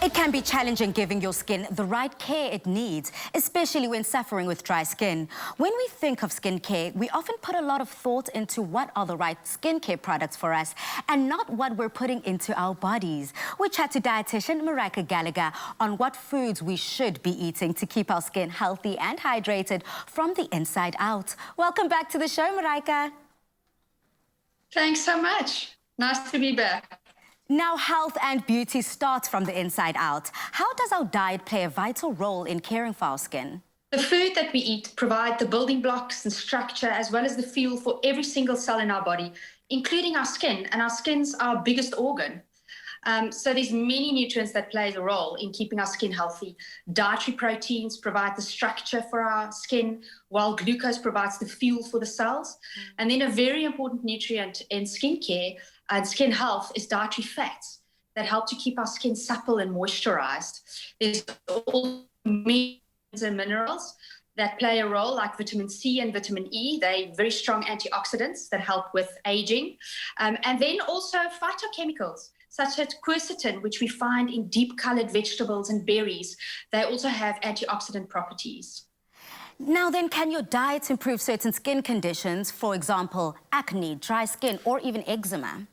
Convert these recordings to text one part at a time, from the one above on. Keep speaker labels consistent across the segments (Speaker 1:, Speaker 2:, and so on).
Speaker 1: It can be challenging giving your skin the right care it needs, especially when suffering with dry skin. When we think of skincare, we often put a lot of thought into what are the right skincare products for us and not what we're putting into our bodies. We chat to dietitian Maryke Gallagher on what foods we should be eating to keep our skin healthy and hydrated from the inside out. Welcome back to the show, Maryke.
Speaker 2: Thanks so much. Nice to be back.
Speaker 1: Now, health and beauty starts from the inside out. How does our diet play a vital role in caring for our skin?
Speaker 2: The food that we eat provide the building blocks and structure as well as the fuel for every single cell in our body, including our skin, and our skin's our biggest organ. So there's many nutrients that play a role in keeping our skin healthy. Dietary proteins provide the structure for our skin, while glucose provides the fuel for the cells. And then a very important nutrient in skincare and skin health is dietary fats that help to keep our skin supple and moisturized. There's all minerals and minerals that play a role, like vitamin C and vitamin E. They're very strong antioxidants that help with aging. And then also phytochemicals, such as quercetin, which we find in deep-colored vegetables and berries. They also have antioxidant properties.
Speaker 1: Now then, can your diet improve certain skin conditions, for example, acne, dry skin, or even eczema?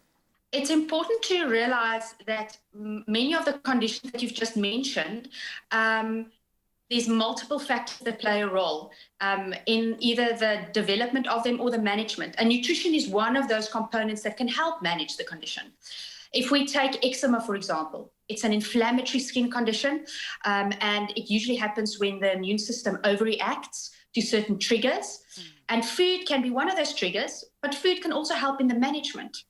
Speaker 2: It's important to realize that many of the conditions that you've just mentioned, there's multiple factors that play a role in either the development of them or the management. And nutrition is one of those components that can help manage the condition. If we take eczema, for example, it's an inflammatory skin condition, and it usually happens when the immune system overreacts to certain triggers. And food can be one of those triggers, but food can also help in the management.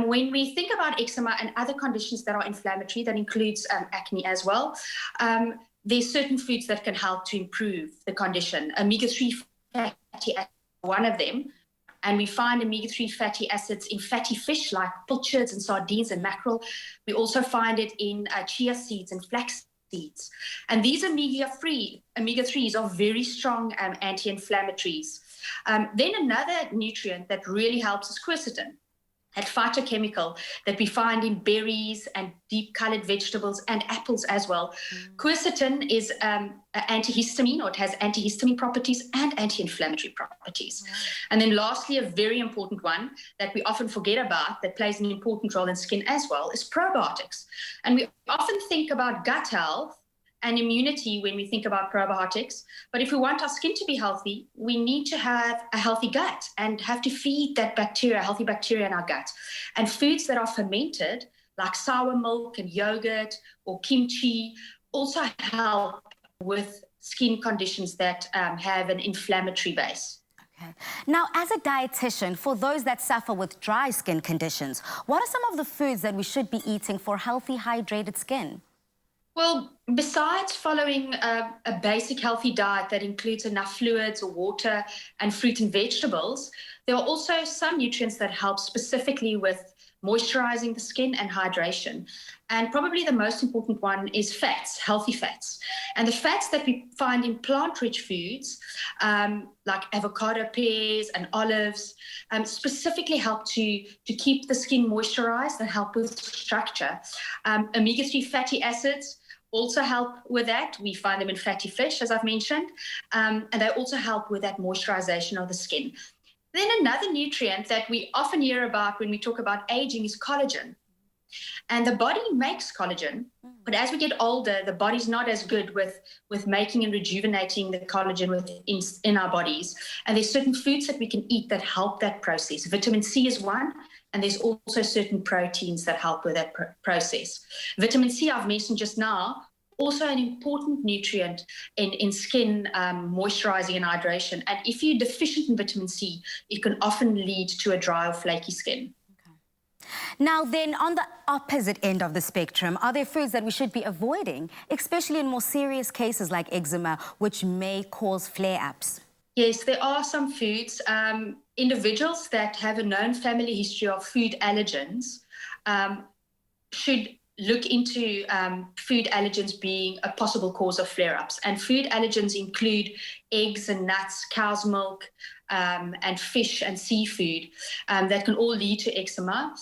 Speaker 2: When we think about eczema and other conditions that are inflammatory, that includes acne as well, there's certain foods that can help to improve the condition. Omega-3 fatty acids are one of them. And we find omega-3 fatty acids in fatty fish like pilchards and sardines and mackerel. We also find it in chia seeds and flax seeds. And these omega-3s are very strong anti-inflammatories. Then another nutrient that really helps is quercetin, that phytochemical that we find in berries and deep-colored vegetables and apples as well. Quercetin is an antihistamine, or it has antihistamine properties and anti-inflammatory properties. And then lastly, a very important one that we often forget about that plays an important role in skin as well is probiotics. And we often think about gut health and immunity when we think about probiotics. But if we want our skin to be healthy, we need to have a healthy gut and have to feed that bacteria, healthy bacteria in our gut. And foods that are fermented, like sour milk and yogurt or kimchi, also help with skin conditions that have an inflammatory base.
Speaker 1: Okay. Now, as a dietitian, for those that suffer with dry skin conditions, what are some of the foods that we should be eating for healthy, hydrated skin?
Speaker 2: Well, besides following a basic healthy diet that includes enough fluids or water and fruit and vegetables, there are also some nutrients that help specifically with moisturizing the skin and hydration. And probably the most important one is fats, healthy fats. And the fats that we find in plant-rich foods, like avocado, pears, and olives, specifically help to keep the skin moisturized and help with structure. Omega-3 fatty acids also help with that. We find them in fatty fish, as I've mentioned, and they also help with that moisturization of the skin. Then another nutrient that we often hear about when we talk about aging is collagen. And the body makes collagen, but as we get older, the body's not as good with making and rejuvenating the collagen in our bodies. And there's certain foods that we can eat that help that process. Vitamin C is one, and there's also certain proteins that help with that process. Vitamin C, I've mentioned just now, also an important nutrient in skin moisturizing and hydration. And if you're deficient in vitamin C, it can often lead to a dry or flaky skin.
Speaker 1: Now then, on the opposite end of the spectrum, are there foods that we should be avoiding, especially in more serious cases like eczema, which may cause flare-ups?
Speaker 2: Yes, there are some foods. Individuals that have a known family history of food allergens should look into food allergens being a possible cause of flare-ups. And food allergens include eggs and nuts, cow's milk, and fish and seafood that can all lead to eczema.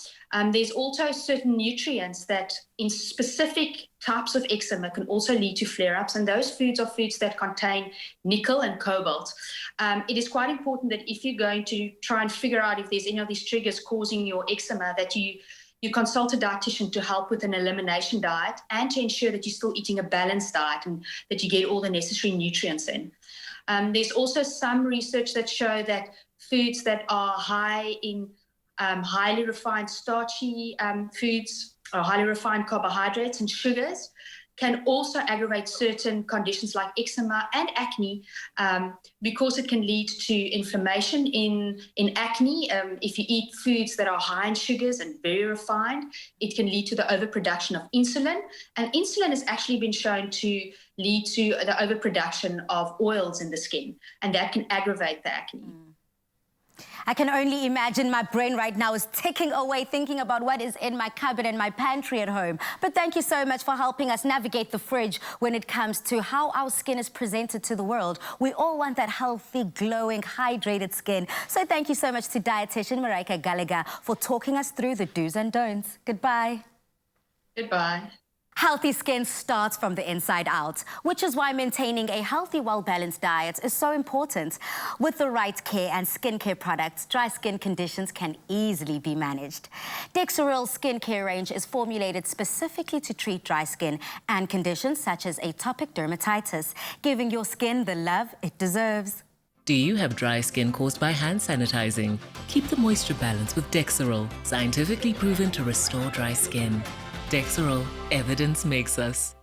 Speaker 2: There's also certain nutrients that in specific types of eczema can also lead to flare-ups, and those foods are foods that contain nickel and cobalt. It is quite important that if you're going to try and figure out if there's any of these triggers causing your eczema, that you consult a dietitian to help with an elimination diet and to ensure that you're still eating a balanced diet and that you get all the necessary nutrients in. There's also some research that show that foods that are high in highly refined starchy foods or highly refined carbohydrates and sugars can also aggravate certain conditions like eczema and acne because it can lead to inflammation in acne. If you eat foods that are high in sugars and very refined, it can lead to the overproduction of insulin. And insulin has actually been shown to lead to the overproduction of oils in the skin, and that can aggravate the acne.
Speaker 1: I can only imagine my brain right now is ticking away thinking about what is in my cupboard and my pantry at home. But thank you so much for helping us navigate the fridge when it comes to how our skin is presented to the world. We all want that healthy, glowing, hydrated skin. So thank you so much to dietitian Maryke Gallagher for talking us through the do's and don'ts. Goodbye.
Speaker 2: Goodbye.
Speaker 1: Healthy skin starts from the inside out, which is why maintaining a healthy, well-balanced diet is so important. With the right care and skincare products, dry skin conditions can easily be managed. Dexeryl skincare range is formulated specifically to treat dry skin and conditions such as atopic dermatitis, giving your skin the love it deserves.
Speaker 3: Do you have dry skin caused by hand sanitizing? Keep the moisture balance with Dexeryl, scientifically proven to restore dry skin. Dexeryl, evidence makes us.